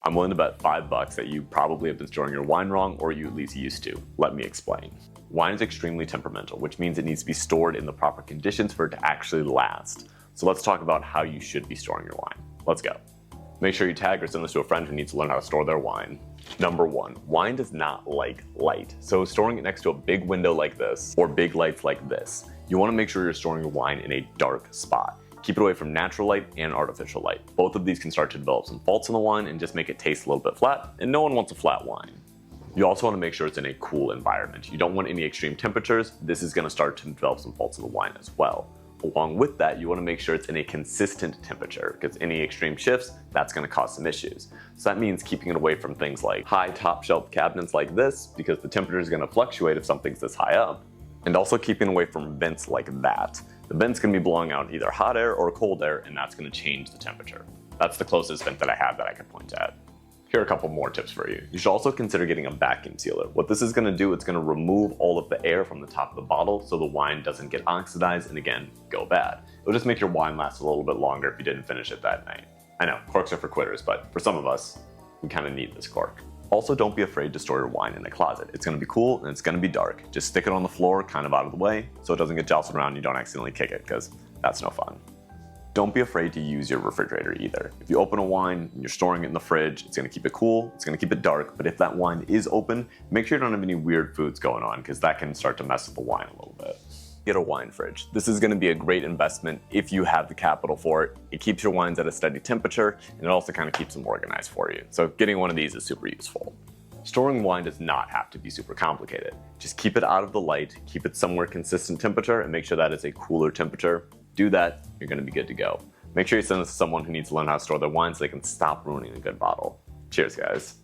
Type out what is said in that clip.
I'm willing to bet $5 that you probably have been storing your wine wrong, or you at least used to. Let me explain. Wine is extremely temperamental, which means it needs to be stored in the proper conditions for it to actually last. So let's talk about how you should be storing your wine. Let's go. Make sure you tag or send this to a friend who needs to learn how to store their wine. Number 1, wine does not like light. So storing it next to a big window like this, or big lights like this, you want to make sure you're storing your wine in a dark spot. Keep it away from natural light and artificial light. Both of these can start to develop some faults in the wine and just make it taste a little bit flat, and no one wants a flat wine. You also want to make sure it's in a cool environment. You don't want any extreme temperatures. This is going to start to develop some faults in the wine as well. Along with that, you want to make sure it's in a consistent temperature, because any extreme shifts, that's going to cause some issues. So that means keeping it away from things like high top shelf cabinets like this, because the temperature is going to fluctuate if something's this high up. And also keeping away from vents like that. The vent's going to be blowing out either hot air or cold air, and that's going to change the temperature. That's the closest vent that I have that I can point at. Here are a couple more tips for you. You should also consider getting a vacuum sealer. What this is going to do, it's going to remove all of the air from the top of the bottle so the wine doesn't get oxidized and again, go bad. It'll just make your wine last a little bit longer if you didn't finish it that night. I know, corks are for quitters, but for some of us, we kind of need this cork. Also, don't be afraid to store your wine in a closet. It's going to be cool and it's going to be dark. Just stick it on the floor, kind of out of the way, so it doesn't get jostled around and you don't accidentally kick it, because that's no fun. Don't be afraid to use your refrigerator either. If you open a wine and you're storing it in the fridge, it's going to keep it cool, it's going to keep it dark, but if that wine is open, make sure you don't have any weird foods going on, because that can start to mess with the wine a little bit. Get a wine fridge. This is going to be a great investment if you have the capital for it. It keeps your wines at a steady temperature, and it also kind of keeps them organized for you. So getting one of these is super useful. Storing wine does not have to be super complicated. Just keep it out of the light, keep it somewhere consistent temperature, and make sure that it's a cooler temperature. Do that, you're going to be good to go. Make sure you send this to someone who needs to learn how to store their wine so they can stop ruining a good bottle. Cheers, guys.